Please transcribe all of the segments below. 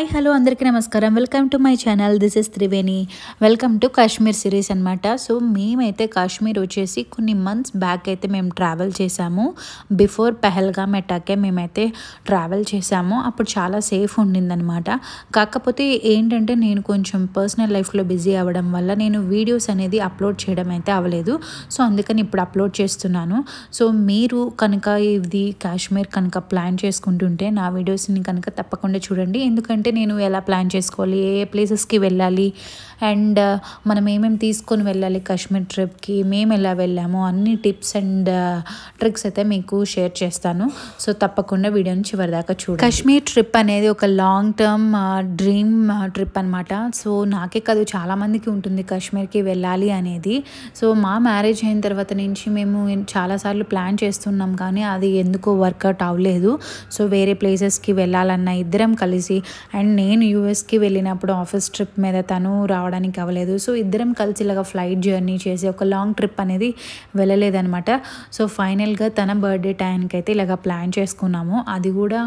Hi hello అందరికీ నమస్కారం. Welcome to my channel. This is Triveni. Welcome to Kashmir series అనమాట. So మేమైతే కాశ్మీర్ వచ్చేసి కొన్ని మంత్స్ బ్యాక్ అయితే మేము ట్రావెల్ చేసాము. బిఫోర్ పెహల్గామ్ అటాకే మేమైతే ట్రావెల్ చేసాము. అప్పుడు చాలా సేఫ్ ఉండిందనమాట. కాకపోతే ఏంటంటే నేను కొంచెం పర్సనల్ లైఫ్లో బిజీ అవ్వడం వల్ల నేను వీడియోస్ అనేది అప్లోడ్ చేయడం అయితే అవ్వలేదు. సో అందుకని ఇప్పుడు అప్లోడ్ చేస్తున్నాను. సో మీరు కనుక ఇది కాశ్మీర్ కనుక ప్లాన్ చేసుకుంటుంటే నా వీడియోస్ని కనుక తప్పకుండా చూడండి. ఎందుకంటే నేను ఎలా ప్లాన్ చేసుకోవాలి, ఏ ప్లేసెస్కి వెళ్ళాలి అండ్ మనం ఏమేమి తీసుకొని వెళ్ళాలి కాశ్మీర్ ట్రిప్కి, మేము ఎలా వెళ్ళాము అన్ని టిప్స్ అండ్ ట్రిక్స్ అయితే మీకు షేర్ చేస్తాను. సో తప్పకుండా వీడియోని చివరిదాకా చూడండి. కాశ్మీర్ ట్రిప్ అనేది ఒక లాంగ్ టర్మ్ డ్రీమ్ ట్రిప్ అనమాట. సో నాకే కాదు చాలామందికి ఉంటుంది కాశ్మీర్కి వెళ్ళాలి అనేది. సో మా మ్యారేజ్ అయిన తర్వాత నుంచి మేము చాలాసార్లు ప్లాన్ చేస్తున్నాం కానీ అది ఎందుకో వర్కౌట్ అవ్వలేదు. సో వేరే ప్లేసెస్కి వెళ్ళాలన్న ఇద్దరం కలిసి అండ్ నేను యూఎస్కి వెళ్ళినప్పుడు ఆఫీస్ ట్రిప్ మీద తను రావడానికి అవ్వలేదు. సో ఇద్దరం కలిసి ఇలాగ ఫ్లైట్ జర్నీ చేసి ఒక లాంగ్ ట్రిప్ అనేది వెళ్ళలేదనమాట. సో ఫైనల్గా తన బర్త్డే టైంకి అయితే ఇలాగ ప్లాన్ చేసుకున్నాము. అది కూడా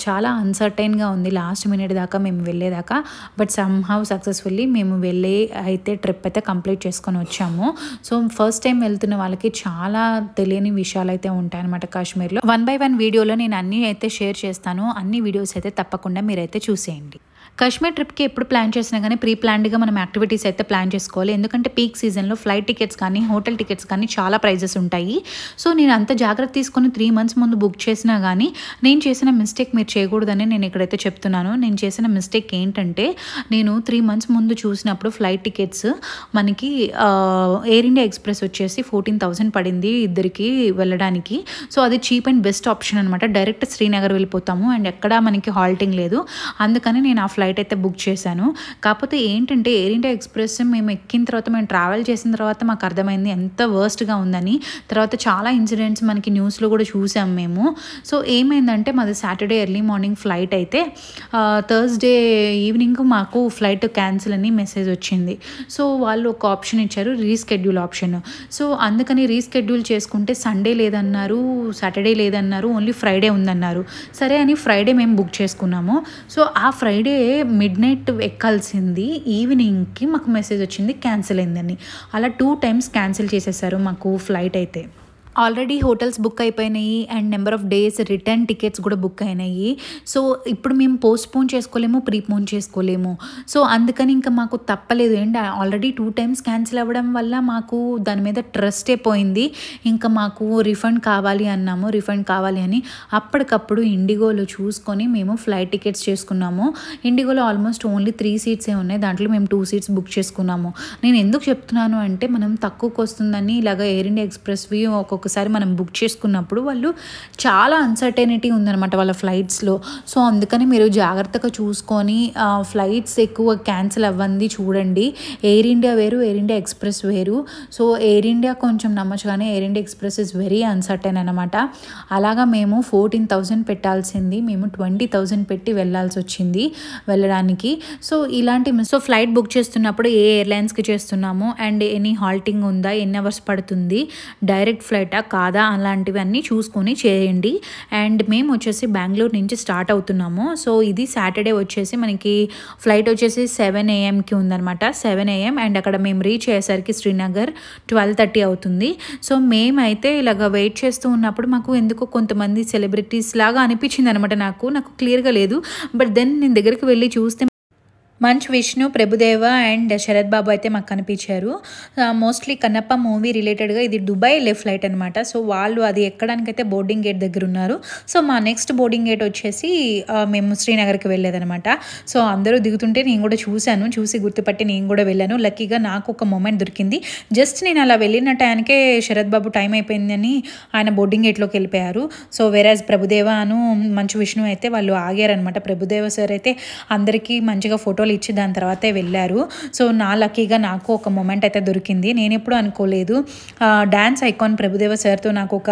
చాలా అన్సర్టైన్గా ఉంది లాస్ట్ మినిట్ దాకా మేము వెళ్ళేదాకా. బట్ సమ్హౌ సక్సెస్ఫుల్లీ మేము వెళ్ళే అయితే ట్రిప్ అయితే కంప్లీట్ చేసుకొని వచ్చాము. సో ఫస్ట్ టైం వెళ్తున్న వాళ్ళకి చాలా తెలియని విషయాలు అయితే ఉంటాయన్నమాట కాశ్మీర్లో. 1 by 1 వీడియోలో నేను అన్నీ అయితే షేర్ చేస్తాను. అన్ని వీడియోస్ అయితే తప్పకుండా మీరైతే చూసేయండి. కాశ్మీర్ ట్రిప్కి ఎప్పుడు ప్లాన్ చేసినా కానీ ప్రీ ప్లాన్డ్గా మనం యాక్టివిటీస్ అయితే ప్లాన్ చేసుకోవాలి. ఎందుకంటే పీక్ సీజన్లో ఫ్లైట్ టికెట్స్ కానీ హోటల్ టికెట్స్ కానీ చాలా ప్రైజెస్ ఉంటాయి. సో నేను అంత జాగ్రత్త తీసుకొని 3 months ముందు బుక్ చేసినా కానీ నేను చేసిన మిస్టేక్ మీరు చేయకూడదని నేను ఇక్కడైతే చెప్తున్నాను. నేను చేసిన మిస్టేక్ ఏంటంటే నేను 3 months ముందు చూసినప్పుడు ఫ్లైట్ టికెట్స్ మనకి ఎయిర్ ఇండియా ఎక్స్ప్రెస్ వచ్చేసి 14,000 పడింది ఇద్దరికి వెళ్ళడానికి. సో అది చీప్ అండ్ బెస్ట్ ఆప్షన్ అనమాట. డైరెక్ట్ శ్రీనగర్ వెళ్ళిపోతాము అండ్ ఎక్కడా మనకి హాల్టింగ్ లేదు. అందుకని నేను ఆ ఫ్లైట్ అయితే బుక్ చేశాను. కాకపోతే ఏంటంటే ఎయిర్ ఇండియా ఎక్స్ప్రెస్ మేము ఎక్కిన తర్వాత మేము ట్రావెల్ చేసిన తర్వాత మాకు అర్థమైంది ఎంత వర్స్ట్గా ఉందని. తర్వాత చాలా ఇన్సిడెంట్స్ మనకి న్యూస్లో కూడా చూసాం మేము. సో ఏమైందంటే మాది సాటర్డే ఎర్లీ మార్నింగ్ ఫ్లైట్ అయితే థర్స్డే ఈవినింగ్ మాకు ఫ్లైట్ క్యాన్సిల్ అని మెసేజ్ వచ్చింది. సో వాళ్ళు ఒక ఆప్షన్ ఇచ్చారు, రీస్కెడ్యూల్ ఆప్షన్. సో అందుకని రీస్కెడ్యూల్ చేసుకుంటే సండే లేదన్నారు, సాటర్డే లేదన్నారు, ఓన్లీ ఫ్రైడే ఉందన్నారు. సరే అని ఫ్రైడే మేము బుక్ చేసుకున్నాము. సో ఆ ఫ్రైడే మిడ్-నైట్ ఎక్కాల్సింది ఈవినింగ్కి మాకు మెసేజ్ వచ్చింది క్యాన్సిల్ అయిందని. అలా 2 times క్యాన్సిల్ చేసేసారు మాకు ఫ్లైట్ అయితే. ఆల్రెడీ హోటల్స్ బుక్ అయిపోయినాయి and number of days return tickets కూడా బుక్ అయినాయి. సో ఇప్పుడు మేము పోస్ట్పోన్ చేసుకోలేము, ప్రీపోన్ చేసుకోలేము. సో అందుకని ఇంకా మాకు తప్పలేదు. అండ్ ఆల్రెడీ 2 times క్యాన్సిల్ అవ్వడం వల్ల మాకు దాని మీద ట్రస్టే పోయింది. ఇంకా మాకు రిఫండ్ కావాలి అన్నాము. రిఫండ్ కావాలి అని అప్పటికప్పుడు ఇండిగోలో చూసుకొని మేము ఫ్లైట్ టికెట్స్ చేసుకున్నాము. ఇండిగోలో ఆల్మోస్ట్ ఓన్లీ 3 seats ఉన్నాయి. దాంట్లో మేము 2 seats బుక్ చేసుకున్నాము. నేను ఎందుకు చెప్తున్నాను అంటే మనం తక్కువకు వస్తుందని ఇలాగ ఎయిర్ ఇండియా ఎక్స్ప్రెస్వి ఒక్కొక్కసారి మనం బుక్ చేసుకున్నప్పుడు వాళ్ళు చాలా అన్సర్టైనిటీ ఉందన్నమాట వాళ్ళ ఫ్లైట్స్లో. సో అందుకని మీరు జాగ్రత్తగా చూసుకొని ఫ్లైట్స్ ఎక్కువ క్యాన్సిల్ అవ్వండి చూడండి. ఎయిర్ ఇండియా వేరు, ఎయిర్ ఇండియా ఎక్స్ప్రెస్ వేరు. సో ఎయిర్ ఇండియా కొంచెం నమ్మచ్చు కానీ air India express is very uncertain అనమాట. అలాగా మేము 14,000 పెట్టాల్సింది మేము 20,000 పెట్టి వెళ్ళాల్సి వచ్చింది వెళ్ళడానికి. సో ఫ్లైట్ బుక్ చేస్తున్నప్పుడు ఏ ఎయిర్లైన్స్కి చేస్తున్నాము అండ్ ఎనీ హాల్టింగ్ ఉందా, ఎన్ని అవర్స్ పడుతుంది, డైరెక్ట్ ఫ్లైటా కాదా అలాంటివన్నీ చూసుకొని చేయండి. అండ్ మేము వచ్చేసి బెంగళూరు నుంచి స్టార్ట్ అవుతున్నాము. సో ఇది సాటర్డే వచ్చేసి మనకి ఫ్లైట్ వచ్చేసి 7 AM ఉందనమాట. 7 AM అండ్ అక్కడ మేము రీచ్ అయ్యేసరికి శ్రీనగర్ 12:30 అవుతుంది. సో మేమైతే ఇలాగ వెయిట్ చేస్తూ ఉన్నప్పుడు మాకు ఎందుకో కొంతమంది సెలబ్రిటీస్ లాగా అనిపించింది అనమాట. నాకు క్లియర్గా లేదు. బట్ దెన్ నేను దగ్గరికి వెళ్ళి చూస్తే మంచు విష్ణు, ప్రభుదేవ అండ్ శరత్ బాబు అయితే మాకు కనిపించారు. మోస్ట్లీ కన్నప్ప మూవీ రిలేటెడ్గా ఇది దుబాయ్ వెళ్ళే ఫ్లైట్ అనమాట. సో వాళ్ళు అది ఎక్కడానికైతే బోర్డింగ్ గేట్ దగ్గర ఉన్నారు. సో మా నెక్స్ట్ బోర్డింగ్ గేట్ వచ్చేసి మేము శ్రీనగర్కి వెళ్ళేదనమాట. సో అందరూ దిగుతుంటే నేను కూడా చూసి గుర్తుపట్టి నేను కూడా వెళ్ళాను. లక్కీగా నాకు ఒక మూమెంట్ దొరికింది. జస్ట్ నేను అలా వెళ్ళిన టైంకే శరత్ బాబు టైం అయిపోయిందని ఆయన బోర్డింగ్ గేట్లోకి వెళ్ళిపోయారు. సో వేరేజ్ ప్రభుదేవాను మంచు విష్ణు అయితే వాళ్ళు ఆగారనమాట. ప్రభుదేవ సార్ అయితే అందరికీ మంచిగా ఫోటోలు ఇచ్చి దాని తర్వాతే వెళ్ళారు. సో లక్కీగా నాకు ఒక మూమెంట్ అయితే దొరికింది. నేను ఎప్పుడు అనుకోలేదు డ్యాన్స్ ఐకాన్ ప్రభుదేవ సార్తో నాకు ఒక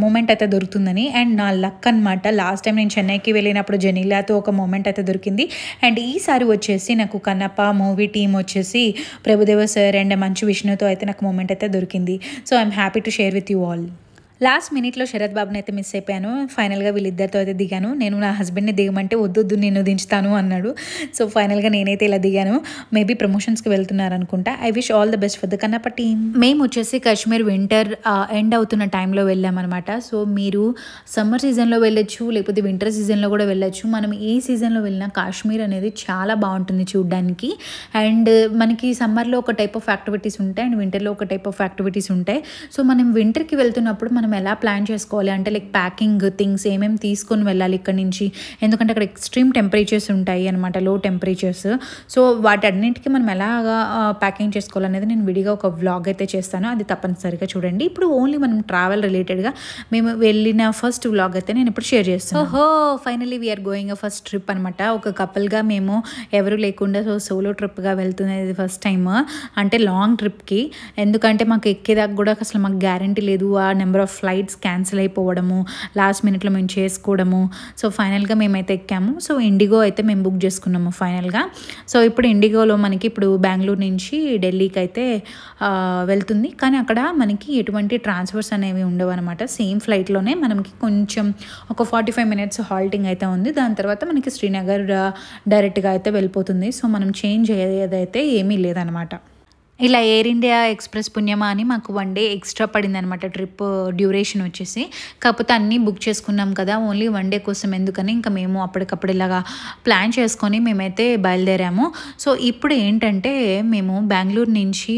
మూమెంట్ అయితే దొరుకుతుందని. అండ్ నా లక్ అనమాట. లాస్ట్ టైం నేను చెన్నైకి వెళ్ళినప్పుడు జనీలాతో ఒక మూమెంట్ అయితే దొరికింది. అండ్ ఈసారి వచ్చేసి నాకు కన్నప్ప మూవీ టీమ్ వచ్చేసి ప్రభుదేవ సార్ అండ్ మంచు విష్ణుతో అయితే నాకు మూమెంట్ అయితే దొరికింది. So I'm happy to share with you all. Last మినిట్లో శరత్ బాబుని అయితే మిస్ అయిపోయాను. ఫైనల్గా వీళ్ళిద్దరితో అయితే దిగాను. నేను నా హస్బెండ్ని దిగమంటే వద్దు నేను దించుతాను అన్నాడు. సో ఫైనల్గా నేనైతే ఇలా దిగాను. మేబీ ప్రమోషన్స్కి వెళ్తున్నారు అనుకుంటా. I wish all the best for the Kannappa team. మేము వచ్చేసి కాశ్మీర్ వింటర్ ఎండ్ అవుతున్న టైంలో వెళ్ళామన్నమాట. సో మీరు సమ్మర్ సీజన్లో వెళ్ళొచ్చు, లేకపోతే వింటర్ సీజన్లో కూడా వెళ్ళొచ్చు. మనం ఏ సీజన్లో వెళ్ళినా కాశ్మీర్ అనేది చాలా బాగుంటుంది చూడడానికి. అండ్ మనకి సమ్మర్లో ఒక టైప్ ఆఫ్ యాక్టివిటీస్ ఉంటాయి అండ్ వింటర్లో ఒక టైప్ ఆఫ్ యాక్టివిటీస్ ఉంటాయి. సో మనం వింటర్కి వెళ్తున్నప్పుడు మనం ఎలా ప్లాన్ చేసుకోవాలి అంటే లైక్ ప్యాకింగ్ థింగ్స్ ఏమేమి తీసుకొని వెళ్ళాలి ఇక్కడ నుంచి, ఎందుకంటే అక్కడ ఎక్స్ట్రీమ్ టెంపరేచర్స్ ఉంటాయి అనమాట, లో టెంపరేచర్స్. సో వాటన్నిటికీ మనం ఎలాగా ప్యాకింగ్ చేసుకోవాలనేది నేను విడిగా ఒక వ్లాగ్ అయితే చేస్తాను, అది తప్పనిసరిగా చూడండి. ఇప్పుడు ఓన్లీ మనం ట్రావెల్ రిలేటెడ్గా మేము వెళ్ళిన ఫస్ట్ వ్లాగ్ అయితే నేను ఇప్పుడు షేర్ చేస్తాను. ఓహో finally we're going a first trip అనమాట. ఒక కపుల్గా మేము ఎవరు లేకుండా సోలో ట్రిప్గా వెళ్తున్నది ఫస్ట్ టైం, అంటే లాంగ్ ట్రిప్కి. ఎందుకంటే మాకు ఎక్కేదాకా కూడా అసలు మాకు గ్యారంటీ లేదు. ఆ నెంబర్ ఆఫ్ ఫ్లైట్స్ క్యాన్సిల్ అయిపోవడము, లాస్ట్ మినిట్లో మేము చేసుకోవడము. సో ఫైనల్గా మేమైతే ఎక్కాము. సో ఇండిగో అయితే మేము బుక్ చేసుకున్నాము ఫైనల్గా. సో ఇప్పుడు ఇండిగోలో మనకి ఇప్పుడు బెంగళూరు నుంచి ఢిల్లీకి అయితే వెళ్తుంది. కానీ అక్కడ మనకి ఎటువంటి ట్రాన్స్ఫర్స్ అనేవి ఉండవు అనమాట. సేమ్ ఫ్లైట్లోనే మనకి కొంచెం ఒక 45 minutes హాల్టింగ్ అయితే ఉంది. దాని తర్వాత మనకి శ్రీనగర్ డైరెక్ట్గా అయితే వెళ్ళిపోతుంది. సో మనం చేంజ్ అయ్యేదైతే ఏమీ లేదనమాట. ఇలా ఎయిర్ ఇండియా ఎక్స్ప్రెస్ పుణ్యమా అని మాకు 1 day ఎక్స్ట్రా పడింది అనమాట ట్రిప్ డ్యూరేషన్ వచ్చేసి. కాకపోతే అన్నీ బుక్ చేసుకున్నాం కదా, ఓన్లీ 1 day కోసం ఎందుకని ఇంకా మేము అప్పటికప్పుడు ఇలాగా ప్లాన్ చేసుకొని మేమైతే బయలుదేరాము. సో ఇప్పుడు ఏంటంటే మేము బెంగళూరు నుంచి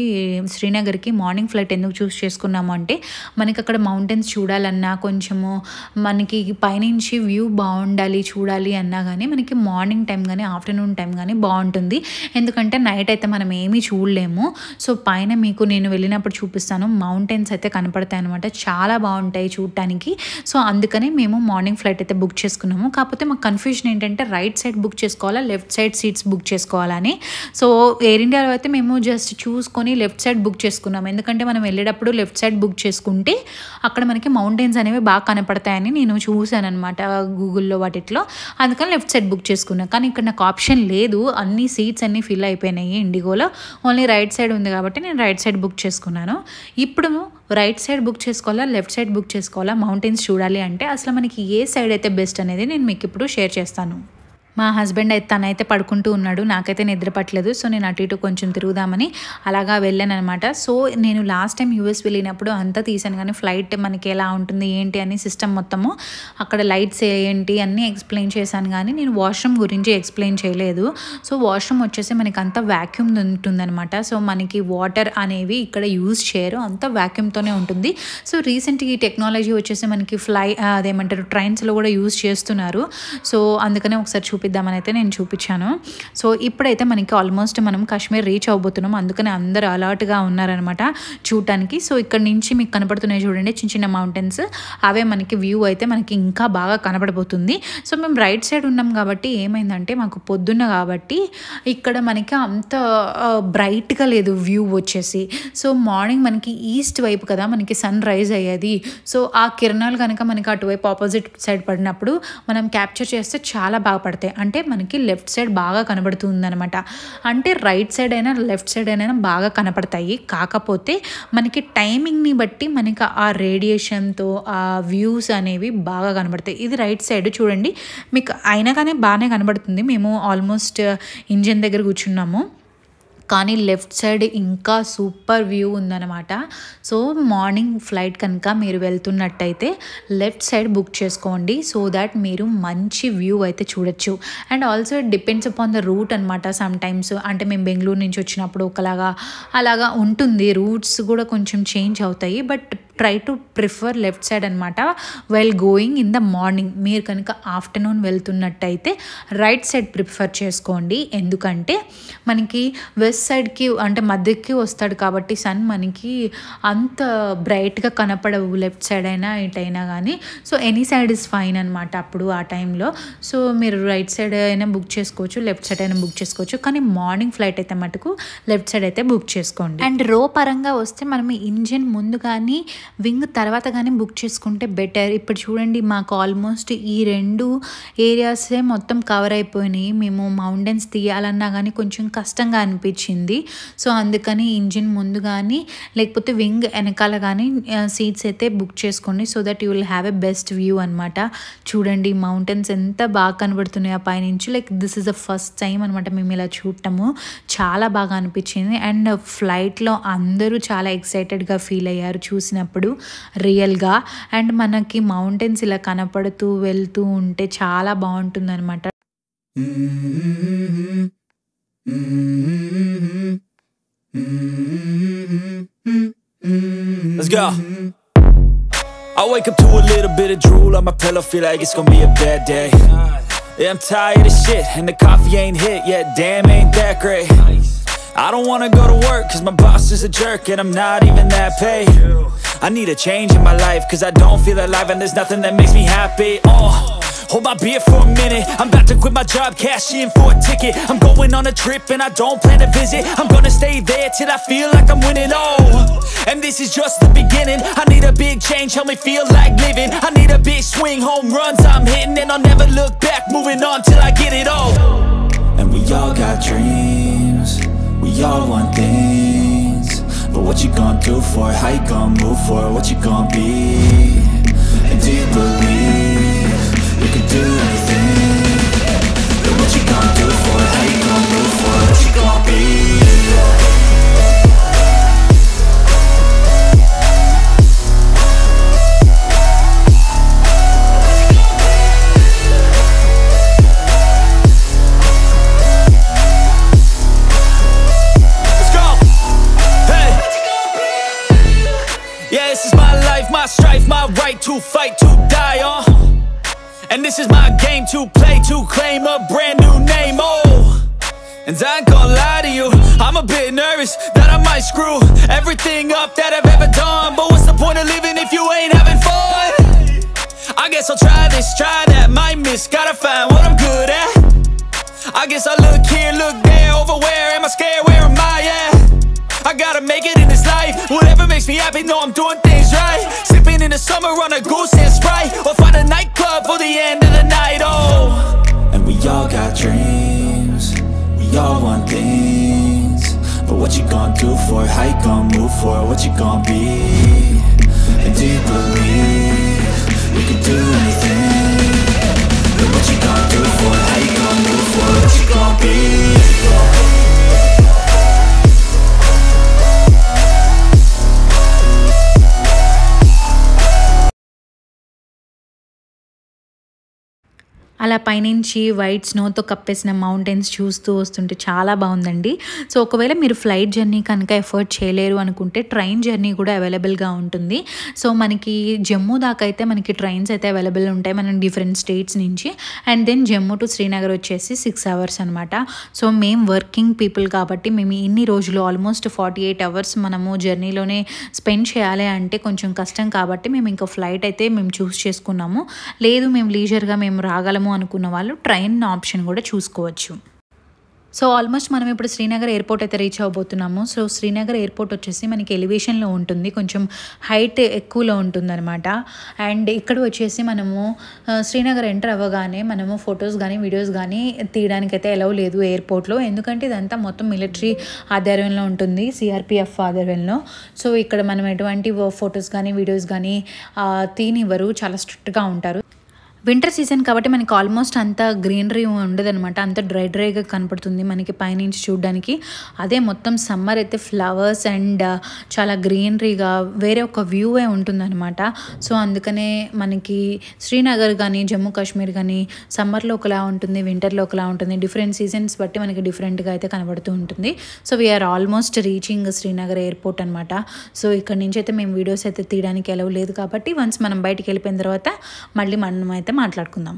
శ్రీనగర్కి మార్నింగ్ ఫ్లైట్ ఎందుకు చూస్ చేసుకున్నాము అంటే మనకి అక్కడ మౌంటైన్స్ చూడాలన్నా, కొంచెము మనకి పైనుంచి వ్యూ బాగుండాలి చూడాలి అన్నా కానీ మనకి మార్నింగ్ టైం కానీ ఆఫ్టర్నూన్ టైం కానీ బాగుంటుంది. ఎందుకంటే నైట్ అయితే మనం ఏమీ చూడలేము. సో పైన మీకు నేను వెళ్ళినప్పుడు చూపిస్తాను, మౌంటైన్స్ అయితే కనపడతాయి అనమాట, చాలా బాగుంటాయి చూడటానికి. సో అందుకని మేము మార్నింగ్ ఫ్లైట్ అయితే బుక్ చేసుకున్నాము. కాకపోతే మాకు కన్ఫ్యూజన్ ఏంటంటే రైట్ సైడ్ బుక్ చేసుకోవాలా, లెఫ్ట్ సైడ్ సీట్స్ బుక్ చేసుకోవాలని. సో ఎయిర్ ఇండియాలో అయితే మేము జస్ట్ చూసుకొని లెఫ్ట్ సైడ్ బుక్ చేసుకున్నాము. ఎందుకంటే మనం వెళ్ళేటప్పుడు లెఫ్ట్ సైడ్ బుక్ చేసుకుంటే అక్కడ మనకి మౌంటైన్స్ అనేవి బాగా కనపడతాయని నేను చూశాను అనమాట గూగుల్లో వాటిలో. అందుకని లెఫ్ట్ సైడ్ బుక్ చేసుకున్నాను. కానీ ఇక్కడ నాకు ఆప్షన్ లేదు, అన్ని సీట్స్ అన్నీ ఫిల్ అయిపోయినాయి ఇండిగోలో. ఓన్లీ రైట్ సైడ్ ఉంది కాబట్టి నేను రైట్ సైడ్ బుక్ చేసుకున్నాను. ఇప్పుడు రైట్ సైడ్ బుక్ చేసుకోవాలా, లెఫ్ట్ సైడ్ బుక్ చేసుకోవాలా, మౌంటైన్స్ చూడాలి అంటే అసలు మనకి ఏ సైడ్ అయితే బెస్ట్ అనేది నేను మీకు ఇప్పుడు షేర్ చేస్తాను. మా హస్బెండ్ అయితే తనైతే పడుకుంటూ ఉన్నాడు, నాకైతే నిద్ర పట్టలేదు. సో నేను అటు ఇటు కొంచెం తిరుగుదామని అలాగా వెళ్ళాను అనమాట. సో నేను లాస్ట్ టైం యూఎస్ వెళ్ళినప్పుడు అంతా తీసాను, కానీ ఫ్లైట్ మనకి ఎలా ఉంటుంది ఏంటి అని సిస్టమ్ మొత్తము అక్కడ లైట్స్ ఏంటి అన్నీ ఎక్స్ప్లెయిన్ చేశాను, కానీ నేను వాష్రూమ్ గురించి ఎక్స్ప్లెయిన్ చేయలేదు. సో వాష్రూమ్ వచ్చేసి మనకి అంతా వ్యాక్యూమ్ ఉంటుందన్నమాట. సో మనకి వాటర్ అనేవి ఇక్కడ యూజ్ చేయరు, అంతా వ్యాక్యూమ్తోనే ఉంటుంది. సో రీసెంట్గా ఈ టెక్నాలజీ వచ్చేసి మనకి అదేమంటారు ట్రైన్స్లో కూడా యూజ్ చేస్తున్నారు. సో అందుకనే ఒకసారి చూపిద్దామని అయితే నేను చూపించాను. సో ఇప్పుడైతే మనకి ఆల్మోస్ట్ మనం కాశ్మీర్ రీచ్ అవబోతున్నాం, అందుకని అందరూ అలర్ట్గా ఉన్నారనమాట చూడటానికి. సో ఇక్కడ నుంచి మీకు కనపడుతున్నాయి చూడండి చిన్న చిన్న మౌంటైన్స్, అవే మనకి వ్యూ అయితే మనకి ఇంకా బాగా కనపడబోతుంది. సో మేము రైట్ సైడ్ ఉన్నాం కాబట్టి ఏమైందంటే మాకు పొద్దున్న కాబట్టి ఇక్కడ మనకి అంత బ్రైట్గా లేదు వ్యూ వచ్చేసి. సో మార్నింగ్ మనకి ఈస్ట్ వైపు కదా మనకి సన్ రైజ్ అయ్యేది. సో ఆ కిరణాలు కనుక మనకి అటువైపు ఆపోజిట్ సైడ్ పడినప్పుడు మనం క్యాప్చర్ చేస్తే చాలా బాగా పడతాయి. అంటే మనకి లెఫ్ట్ సైడ్ బాగా కనబడుతుంది అనమాట. అంటే రైట్ సైడ్ అయినా లెఫ్ట్ సైడ్ అయినా బాగా కనపడతాయి. కాకపోతే మనకి టైమింగ్ని బట్టి మనకి ఆ రేడియేషన్తో ఆ వ్యూస్ అనేవి బాగా కనబడతాయి. ఇది రైట్ సైడ్ చూడండి, మీకు అయినా కానీ బాగానే కనబడుతుంది. మేము ఆల్మోస్ట్ ఇంజిన్ దగ్గర కూర్చున్నాము, కానీ లెఫ్ట్ సైడ్ ఇంకా సూపర్ వ్యూ ఉందన్నమాట. సో మార్నింగ్ ఫ్లైట్ కనుక మీరు వెళ్తున్నట్టయితే లెఫ్ట్ సైడ్ బుక్ చేసుకోండి, సో దాట్ మీరు మంచి వ్యూ అయితే చూడొచ్చు. And also it depends upon the route అనమాట. సమ్ టైమ్స్ అంటే మేము బెంగళూరు నుంచి వచ్చినప్పుడు ఒకలాగా అలాగా ఉంటుంది, రూట్స్ కూడా కొంచెం చేంజ్ అవుతాయి. But try to prefer left side అనమాట while going in the morning. మీరు కనుక ఆఫ్టర్నూన్ వెళ్తున్నట్టయితే రైట్ సైడ్ ప్రిఫర్ చేసుకోండి. ఎందుకంటే మనకి వెస్ట్ సైడ్కి అంటే మధ్యకి వస్తాడు కాబట్టి సన్ మనకి అంత బ్రైట్గా కనపడవు, లెఫ్ట్ సైడ్ అయినా ఇటైనా కానీ. So any side is fine అనమాట అప్పుడు ఆ టైంలో. సో మీరు రైట్ సైడ్ అయినా బుక్ చేసుకోవచ్చు, లెఫ్ట్ సైడ్ అయినా బుక్ చేసుకోవచ్చు, కానీ మార్నింగ్ ఫ్లైట్ అయితే మటుకు లెఫ్ట్ సైడ్ అయితే బుక్ చేసుకోండి. అండ్ రో పరంగా వస్తే మనం ఇంజిన్ ముందు కానీ వింగ్ తర్వాత కానీ బుక్ చేసుకుంటే బెటర్. ఇప్పుడు చూడండి మాకు ఆల్మోస్ట్ ఈ 2 ఏరియాసే మొత్తం కవర్ అయిపోయినాయి. మేము మౌంటైన్స్ తీయాలన్నా కానీ కొంచెం కష్టంగా అనిపించింది. సో అందుకని ఇంజిన్ ముందు కానీ లేకపోతే వింగ్ వెనకాల కానీ సీట్స్ అయితే బుక్ చేసుకోండి. So that you will have a best view అనమాట. చూడండి మౌంటైన్స్ ఎంత బాగా కనబడుతున్నాయి ఆ పైనుంచి. Like this is the first time అనమాట మేము ఇలా చూడటము. చాలా బాగా అనిపించింది. అండ్ ఫ్లైట్లో అందరూ చాలా ఎక్సైటెడ్గా ఫీల్ అయ్యారు చూసినప్పుడు రియల్గా. అండ్ మనకి మౌంటైన్స్ ఇలా కనపడుతూ వెళ్తూ ఉంటే చాలా బాగుంటుంది అనమాట. Let's go. I wake up to a little bit of drool on my pillow, feel like it's gonna be a bad day. Yeah, I'm tired of shit, and the coffee ain't hit yet, damn ain't that great. I don't wanna go to work, cause my boss is a jerk, and I'm not even that paid. I need a change in my life, cause I don't feel alive, and there's nothing that makes me happy. Hold my beer for a minute, I'm about to quit my job, cash in for a ticket. I'm going on a trip and I don't plan to visit. I'm gonna stay there till I feel like I'm winning, and this is just the beginning. I need a big change, help me feel like living. I need a big swing, home runs I'm hitting, and I'll never look back, moving on till I get it all. And we all got dreams, we all want things, but what you gonna do for it? How you gonna move for it? What you gonna be? And do you believe you can do anything? But what you gonna do for it? How you gonna move for it? What you gonna be? My strife, my right to fight, to die on. And this is my game to play, to claim a brand new name, And I ain't gonna lie to you, I'm a bit nervous that I might screw everything up that I've ever done. But what's the point of living if you ain't having fun? I guess I'll try this, try that, might miss, gotta find what I'm good at. I guess I look here, look there, over where am I scared, where am I at? I gotta make it in this life, whatever makes me happy, know I'm doing things right. Sipping in the summer on a goose and Sprite, or find a nightclub for the end of the night, And we all got dreams, we all want things, but what you gonna do for it? How you gonna move for it? What you gonna be? And do you believe you can do anything? But what you gonna do for it? How you gonna move for it? What you gonna be? అలా పైనుంచి white స్నోతో కప్పేసిన mountains చూస్తూ వస్తుంటే చాలా బాగుందండి. So ఒకవేళ మీరు flight journey కనుక effort చేయలేరు అనుకుంటే ట్రైన్ జర్నీ కూడా అవైలబుల్గా ఉంటుంది. సో మనకి జమ్మూ దాకా అయితే మనకి ట్రైన్స్ అయితే అవైలబుల్ ఉంటాయి మనం డిఫరెంట్ స్టేట్స్ నుంచి. And then Jammu to Srinagar వచ్చేసి 6 hours అనమాట. సో మేము వర్కింగ్ పీపుల్ కాబట్టి మేము ఇన్ని రోజులు ఆల్మోస్ట్ 48 hours మనము జర్నీలోనే స్పెండ్ చేయాలి అంటే కొంచెం కష్టం కాబట్టి మేము ఇంకా ఫ్లైట్ అయితే మేము చూస్ చేసుకున్నాము. లేదు మేము లీజర్గా మేము రాగలము అనుకున్న వాళ్ళు ట్రైన్ ఆప్షన్ కూడా చూసుకోవచ్చు. సో ఆల్మోస్ట్ మనం ఇప్పుడు శ్రీనగర్ ఎయిర్పోర్ట్ అయితే రీచ్ అవబోతున్నాము. సో శ్రీనగర్ ఎయిర్పోర్ట్ వచ్చేసి మనకి ఎలివేషన్లో ఉంటుంది, కొంచెం హైట్ ఎక్కువలో ఉంటుందన్నమాట. అండ్ ఇక్కడ వచ్చేసి మనము శ్రీనగర్ ఎంటర్ అవ్వగానే మనము ఫొటోస్ కానీ వీడియోస్ కానీ తీయడానికైతే ఎలవ్ లేదు ఎయిర్పోర్ట్లో, ఎందుకంటే ఇదంతా మొత్తం మిలిటరీ ఆధ్వర్యంలో ఉంటుంది, సిఆర్పిఎఫ్ ఆధ్వర్యంలో. సో ఇక్కడ మనం ఎటువంటి ఫొటోస్ కానీ వీడియోస్ కానీ తీనివ్వరు, చాలా స్ట్రిక్ట్గా ఉంటారు. వింటర్ సీజన్ కాబట్టి మనకి ఆల్మోస్ట్ అంత గ్రీనరీ ఉండదనమాట, అంత డ్రైగా కనపడుతుంది మనకి పైనుంచి చూడడానికి. అదే మొత్తం సమ్మర్ అయితే ఫ్లవర్స్ అండ్ చాలా గ్రీనరీగా వేరే ఒక వ్యూవే ఉంటుందన్నమాట. సో అందుకనే మనకి శ్రీనగర్ కానీ జమ్మూ కాశ్మీర్ కానీ సమ్మర్లో ఒకలా ఉంటుంది, వింటర్లో ఒకలా ఉంటుంది, డిఫరెంట్ సీజన్స్ బట్టి మనకి డిఫరెంట్గా అయితే కనబడుతూ ఉంటుంది. So we're almost reaching Srinagar airport అనమాట. సో ఇక్కడ నుంచి అయితే మేము వీడియోస్ అయితే తీయడానికి ఎలవ్ లేదు కాబట్టి వన్స్ మనం బయటికి వెళ్ళిపోయిన తర్వాత మళ్ళీ మనం అయితే మాట్లాడుకుందాం.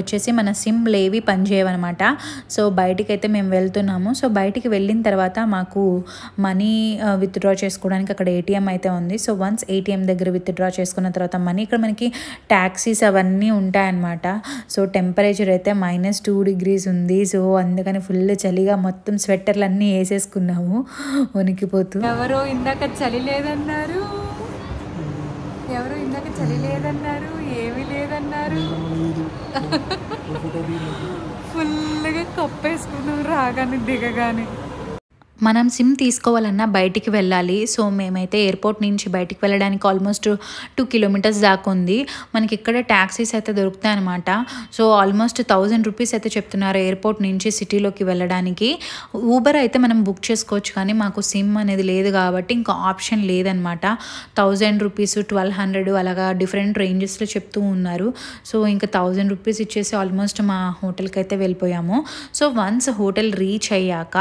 వచ్చేసి మన సిమ్లు ఏవి పనిచేయవన్నమాట. సో బయటికి అయితే మేము వెళ్తున్నాము. సో బయటికి వెళ్ళిన తర్వాత మాకు మనీ విత్డ్రా చేసుకోవడానికి అక్కడ ఏటీఎం అయితే ఉంది. సో వన్స్ ఏటీఎం దగ్గర విత్డ్రా చేసుకున్న తర్వాత మనీ ఇక్కడ మనకి ట్యాక్సీస్ అవన్నీ ఉంటాయన్నమాట. సో టెంపరేచర్ అయితే -2 degrees ఉంది. సో అందుకని ఫుల్ చలిగా మొత్తం స్వెటర్లు అన్నీ వేసేసుకున్నాము వణికిపోతూ. ఎవరో ఇందాక చలి లేదన్నారు, ఏమీ లేదన్నారు. ఫుల్గా కప్పేసుకున్నాం రాగానే దిగగానే. మనం సిమ్ తీసుకోవాలన్నా బయటికి వెళ్ళాలి. సో మేమైతే ఎయిర్పోర్ట్ నుంచి బయటికి వెళ్ళడానికి ఆల్మోస్ట్ 2 kilometers దాకా ఉంది. మనకి ఇక్కడ ట్యాక్సీస్ అయితే దొరుకుతాయి అనమాట. సో ఆల్మోస్ట్ 1000 rupees అయితే చెప్తున్నారు ఎయిర్పోర్ట్ నుంచి సిటీలోకి వెళ్ళడానికి. ఊబర్ అయితే మనం బుక్ చేసుకోవచ్చు, కానీ మాకు సిమ్ అనేది లేదు కాబట్టి ఇంకా ఆప్షన్ లేదనమాట. 1000 rupees, 1200 అలాగా డిఫరెంట్ రేంజెస్లో చెప్తూ ఉన్నారు. సో ఇంకా 1000 rupees ఇచ్చేసి ఆల్మోస్ట్ మా హోటల్కి అయితే వెళ్ళిపోయాము. సో వన్స్ హోటల్ రీచ్ అయ్యాక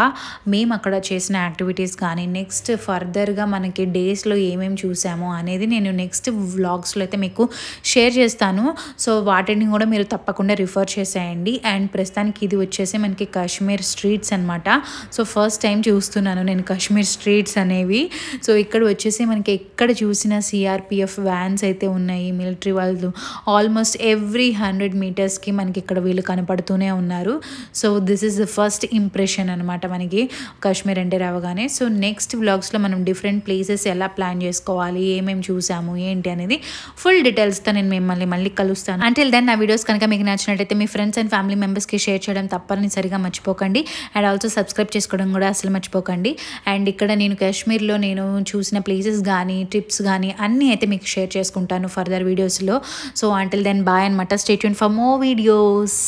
మేము అక్కడ చేసిన యాక్టివిటీస్ కానీ నెక్స్ట్ ఫర్దర్గా మనకి డేస్లో ఏమేమి చూసామో అనేది నేను నెక్స్ట్ వ్లాగ్స్లో అయితే మీకు షేర్ చేస్తాను. సో వాటిని కూడా మీరు తప్పకుండా రిఫర్ చేసేయండి. అండ్ ప్రస్తుతానికి ఇది వచ్చేసి మనకి కాశ్మీర్ స్ట్రీట్స్ అనమాట. సో ఫస్ట్ టైం చూస్తున్నాను నేను కాశ్మీర్ స్ట్రీట్స్ అనేవి. సో ఇక్కడ వచ్చేసి మనకి ఎక్కడ చూసిన సిఆర్పిఎఫ్ వ్యాన్స్ అయితే ఉన్నాయి, మిలిటరీ వాళ్ళు. ఆల్మోస్ట్ ఎవ్రీ 100 meters మనకి ఇక్కడ వీళ్ళు కనపడుతూనే ఉన్నారు. So this is the first impression అనమాట మనకి కాశ్మీర్ అంటే రావగానే. సో నెక్స్ట్ వ్లాగ్స్లో మనం డిఫరెంట్ ప్లేసెస్ ఎలా ప్లాన్ చేసుకోవాలి, ఏమేమి చూసాము ఏంటి అనేది ఫుల్ డీటెయిల్స్తో నేను మిమ్మల్ని మళ్ళీ కలుస్తాను. అంటిల్ దెన్ నా వీడియోస్ కనుక మీకు నచ్చినట్టయితే మీ ఫ్రెండ్స్ అండ్ ఫ్యామిలీ మెంబర్స్కి షేర్ చేయడం తప్పనిసరిగా మర్చిపోకండి. అండ్ ఆల్సో సబ్స్క్రైబ్ చేసుకోవడం కూడా అసలు మర్చిపోకండి. అండ్ ఇక్కడ నేను కాశ్మీర్లో నేను చూసిన ప్లేసెస్ కానీ ట్రిప్స్ కానీ అన్నీ అయితే మీకు షేర్ చేసుకుంటాను ఫర్దర్ వీడియోస్లో. సో అంటిల్ దెన్ బాయ్ అనమాట. Stay tune for more videos.